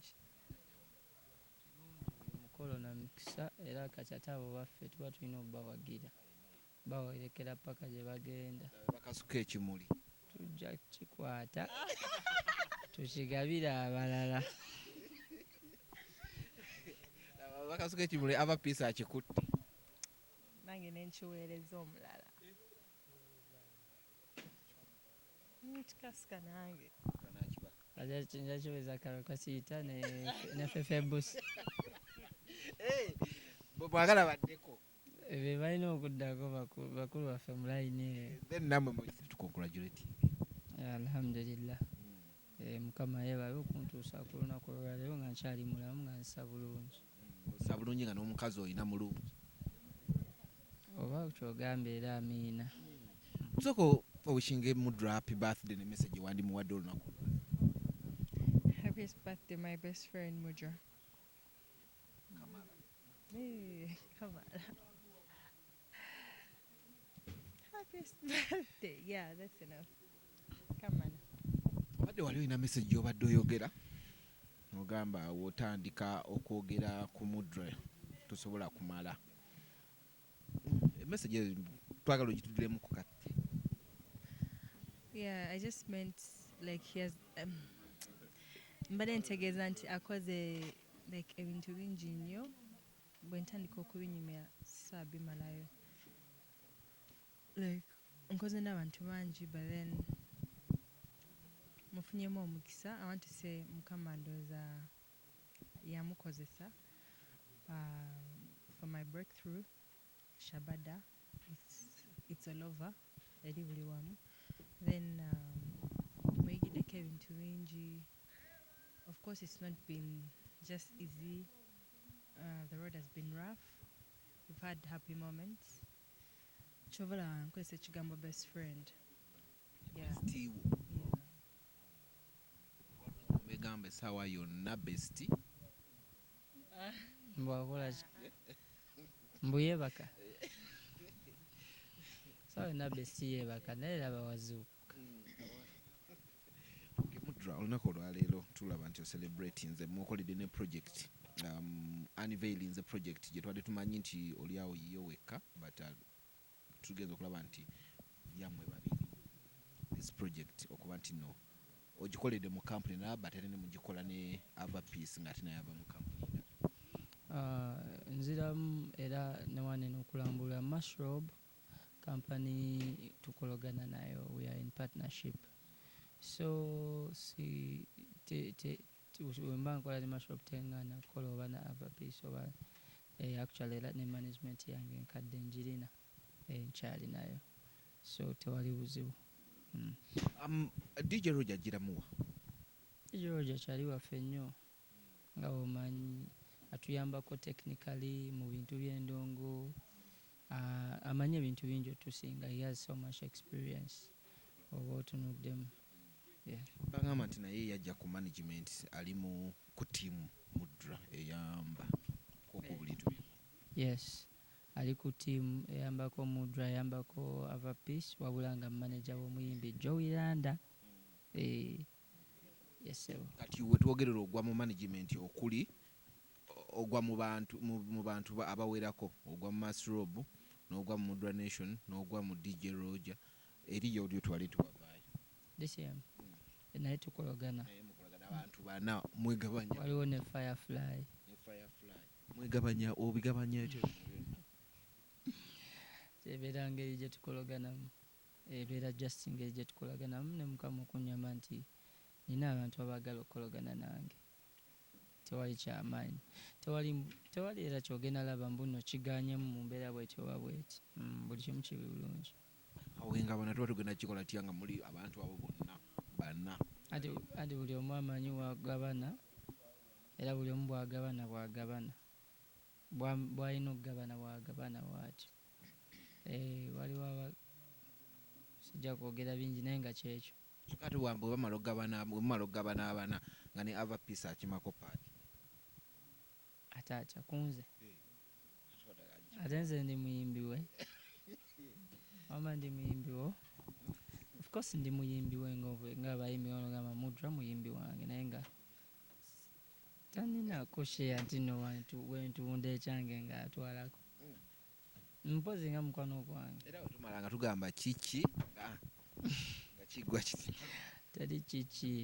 bulungi. Mukolo na mikisa era kati ate abo baffe tuba tulina obbawagira bawerekera paka gye bagenda bakasuka ekimuli tujja kikwata tukigabira abalala. bakasuka ekimuli aba piisa akikutte Nange nenkiweereza omulala. Kikasika nange. Nja kiweza Karole Kasita ne Feffe Bussi. bwagala baddeko Be balina okuddako bakulu baffe mu layini eyo. then namwe tukongratulating. Alhamdulillah. Mukama yeebabe okuntuusa ku lunaku olwaleero nga nkyali mulamu nga nsa bulungi. Ossa bulungi nga n'omukazi olina mulungi. Oba kyogambye era amiina. Tusooka owishing Mudra happy birthday ne message wandimuwadde olunaku. Happiest birthday, my best friend Mudra. Hey, Kamala. Happiest birthday. Yeah, that's enough. Kamala. Obadde wali olina message obadde oyogera ogamba wotandika okwogera ku Mudra tosobola kumala. Message twagala ogituddemu ku kati. Yeah, I just meant like he has mbadde ntegeeza nti akoze like ebintu bingi nnyo bwe ntandika okubinyumya saabimalayo. Like nkoze n'abantu bangi but then mufunyemu omukisa. I want to say Mukama ndooza yamukozesa for my breakthrough. Shabada, it's all over. Eri buli wamu. Then mwegiddeko ebintu bingi. Of course it's not been just easy. The road has been rough. We've had happy moments. Chovala nkozesa ekigambo best friend. Yeah. Begamba essaawa yonna besti. Mbwakola ki? Mbuyebaka. Sawa na besti yebaka naye laba wazuuka. Mudra olunaku olwaleero tulaba nti ocelebrate nze mukoledde ne project unveiling nze project gye twadde tumanyi nti oliawo yiyo wekka but tugenza okulaba nti yammwe babiri this project okuba nti no ogikoledde mu company na but ate ne mugikola ne ava piece nga ate naye ava mu company. Nziramu era ne wane n'okulambula Mushrobe company tukologana nayo. We are in partnership. So wemba nkola ne Mushrobe tengana kola oba na ava piece oba actually era ne management yange nkadde njirina nkyali nayo so tewali buzibu. DJ Roger giramuwa. DJ Roger kyali waffe nnyo nga omanyi atuyambako technically mu bintu by'endongo. Amanye ebintu bingi otusinga. He has so much experience oba otunuddemu. Bagamba nti naye yajja ku management ali ku team Mudra eyamba koko bulitu. Yes, ali ku team eyambako Mudra eyambako ava piece wabula nga manager w'omuyimbi Joey Landa. Yes, kati we twogerera ogwa mu management okuli ogwa mu bantu abawerako ogwa mu Mushrobe n'ogwa mu Mudra Nation n'ogwa mu DJ Roger eriyo olyo twali tubavaayo. DCM naye tukologana abantu bana mwegabanya. Waliwo ne Firefly. Mwegabanya obigabanya etyo. Ebeera ngeri gye tukologanamu. Ebeera just ngeri gye tukologanamu ne Mukama okunyamba nti nina abantu abaagala okukologana nange. Tewali kyamaanyi. Tewali era kyogenda laba mbuno kiganyemu mu mbeera bw'etyo oba bw'eti. Buli kimu kiri bulungi. Awenga bana tuba tugenda kikola tyanga muli abantu abo bonna bana. Adi buli omu amanyi wagabana era buli omu bwagabana bwalina okugabana bwagabana bwatyo. Waliwo sijja kwogera bingi naye nga kyekyo. Kati bwe bamala okugabana abana nga ne ava piece akimako paati. Ate kunze ate nze ndi muyimbi we. Mama ndi muyimbi wo. Of course ndi muyimbi we ng'abayimbi wano gamba Mudra muyimbi wange naye nga taninaako share nti no wentunda ekyange ng'atwalako mpozi nga mukwano gwange era wetumala nga tugamba kiki nga kiggwa kiti teri kiki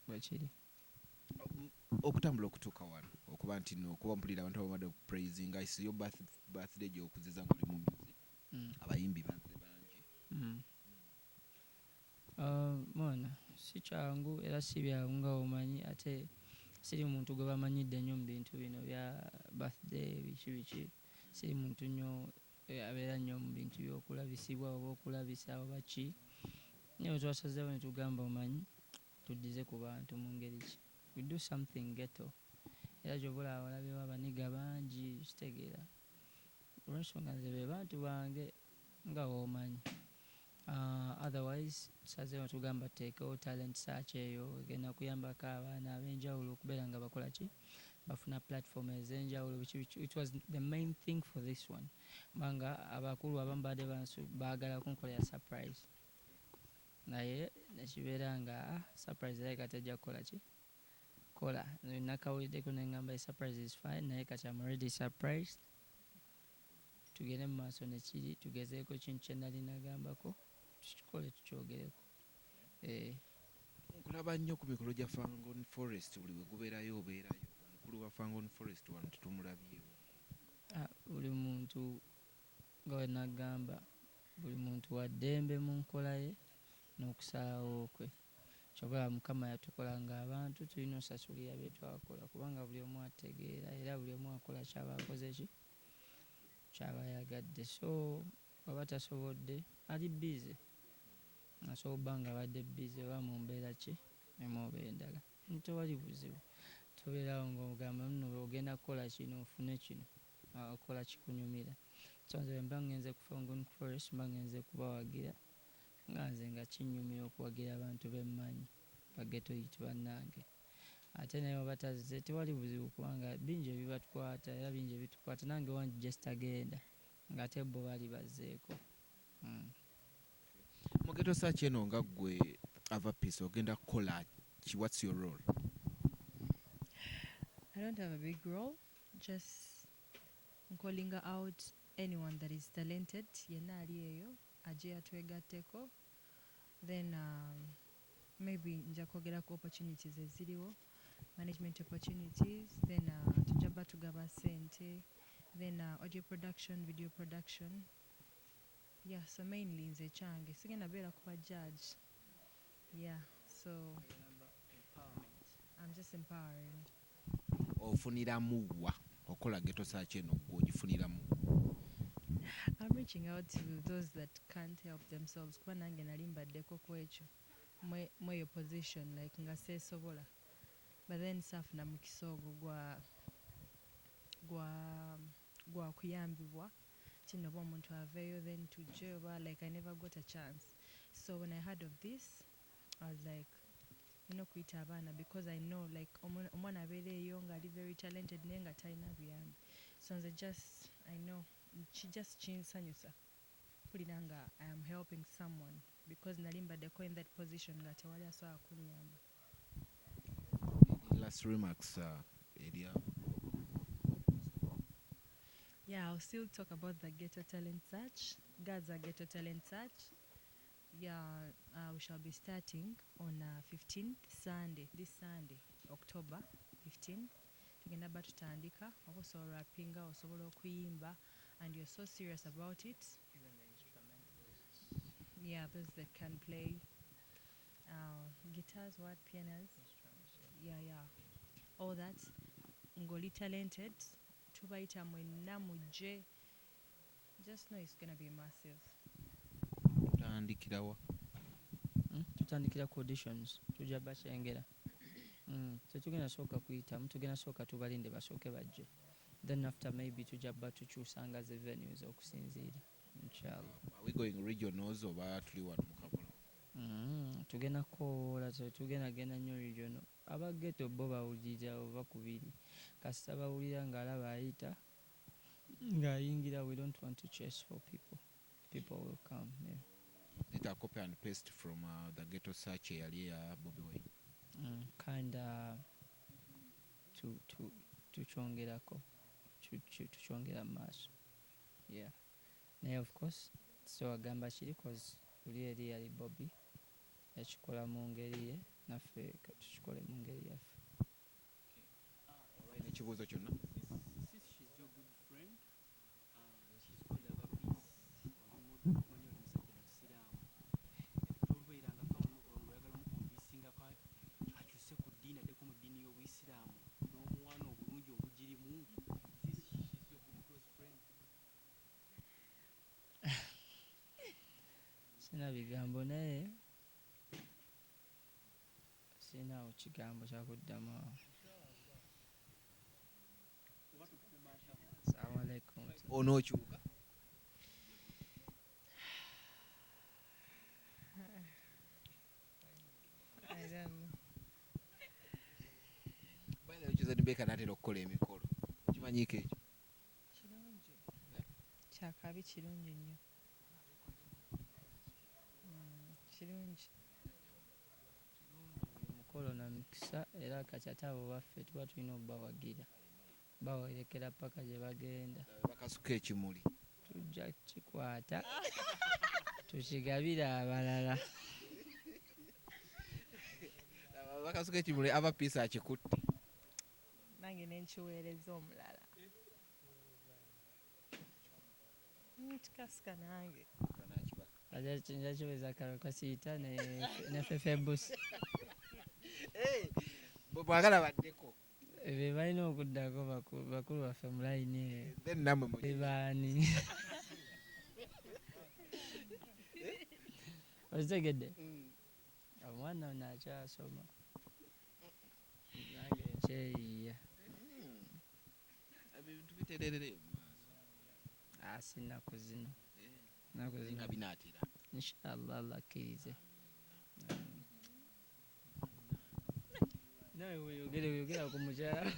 bwekiri okutambula okutuuka wano okuba nti no okuba mpulira abantu abamadde okupraisinga isi yo birthday gyokuziza nga oli mu music abayimbi bazze bangi mwana si kyangu era si byangu nga omanyi ate siri muntu gwe bamanyidde nnyo mu bintu bino bya birthday biki siri muntu nnyo abeera nnyo mu bintu by'okulabisibwa oba okulabisa oba ki naye twasazeewo ne tugamba omanyi tuddize ku bantu mu ngeri ki we do something ghetto era gy'obula awalabewo abaniga bangi kitegeera olw'ensonga nze be bantu bange nga woomanyi otherwise tusazeewo tugamba tuteekewo talent search eyo egenda kuyambako abaana ab'enjawulo okubeera nga bakola ki bafuna platform ez'enjawulo it was the main thing for this one kubanga abakulu abamu badde baagala kunkolera surprise naye nekibeera nga surprise era kati ajja kukola ki kola nakawuliddeko neŋŋamba surprise is fine naye kati am already surprised tugende mu maaso nekiri tugezeeko kintu kye nali nagambako tukikole tukyogereko nkulaba nnyo ku mikolo gya Fangon Forest buli we gubeerayo obeerayo omukulu wa Fangon Forest wano tetumulabyewo buli muntu nga we nagamba buli muntu wa ddembe mu nkola ye n'okusalawo kwe kyobala mukama yatukola ng'abantu tulina osasulira bye twakola kubanga buli omu ategeera era buli omu akola kyaba akoze ki kyaba yagadde so waba tasobodde ali bize asobola obba nga abadde bize oba mu mbeera ki emu oba endala tewali buzibu tobeerawo ng'ogamba nno ogenda kukola kino ofune kino okola kikunyumira so nze mba ngenze ku Fangon Forest mba ngenze kubawagira nga nze nga kinnyumira okuwagira abantu bemmanyi bageto yiti bannange ate naye oba tazze tewali buzibu kubanga bingi ebibatukwata era bingi ebitukwata nange wangi gye nga ate bo bali bazzeeko mu geto search eno nga ggwe ava piece ogenda kukola ki what's your role I don't have a big role, just calling out anyone that is talented yenna ali eyo ajje atwegatteko then maybe nja kwogerako opportunities eziriwo management opportunities then tujja bba tugaba ssente then audio production video production yeah so mainly nze kyange sigenda beera kuba judge yeah so I'm just empowering ofuniramu wa okola geto search eno gwe ogifuniramu I'm reaching out to those that can't help themselves kuba nange nali mbaddeko ku ekyo mweyo position like nga seesobola but then saafuna mukisa ogwo gwa kuyambibwa kino oba omuntu aveeyo then tujje oba like I never got a chance so when I heard of this I was like nina kuyita abaana because I know like omwana abeera eyo ng'ali very talented naye nga talina buyambi so nze just I know just kinsanyusa mpulira nga I am helping someone because nali mbaddeko in that position nga tewali asobola kunnyamba last remarks area yeah I'll still talk about the ghetto talent search Gaza ghetto talent search yeah we shall be starting on 15th this Sunday October 15th tugenda bba tutandika oba osobola rappinga osobola okuyimba and you're so serious about it even the instrumentalists yeah those that can play guitars what pianos yeah all that ng'oli talented tubayita mwenna mujje just know it's gonna be massive tutandikirawa tutandikira ku auditions tujja bakyengera tetugenda sooka kuyitamu tugenda sooka tubalinde basooke bajje then after maybe tujja bba tukyusanga ze venues okusinziira inshallah are we going regionals oba tuli wano mu Kampala tugenda kowoola tugenda genda nnyo regional abageto bo bawulira oba kubiri kasita bawulira ng'alaba ayita ng'ayingira we don't want to chase for people will come yeah. Did a copy and paste from the ghetto search eyali eya Bobi Wine kanda tukyongerako tukyongera mu maaso yeah naye of course tewagamba kiri cause luli eri yali Bobby yakikola mu ngeri ye naffe tukikole mu ngeri yaffe. Olwaina ekibuuzo kyonna sina bigambo naye sinaawo kigambo kyakuddamu awo. Assalamu alaikum. onookyuka I don't know. baina ekiza nibeka natera okukola emikolo kimanyiiko ekyo Kirungi. Kyakabi kirungi nnyo. Kirungi. buli mukolo na mikisa era kati ate abo baffe tuba tulina obbawagira bawerekera paka gye bagenda bakasuka ekimuli tujja kikwata tukigabire abalala. bakasuka ekimuli aba piisa akikutte Nange nenkiweereza omulala. Kikasika nange. Nja kiweza karo Kasita ne Feffe Bussi bwagala baddeko be balina okuddako bakulu baffe mu layini then namwe bebaani okitegedde omwana ono akyasoma nange nkyeyiya ebintu bitererere sinaku zino nga binaatira inshallah Allah akkirize nawe weyogera ku mukyala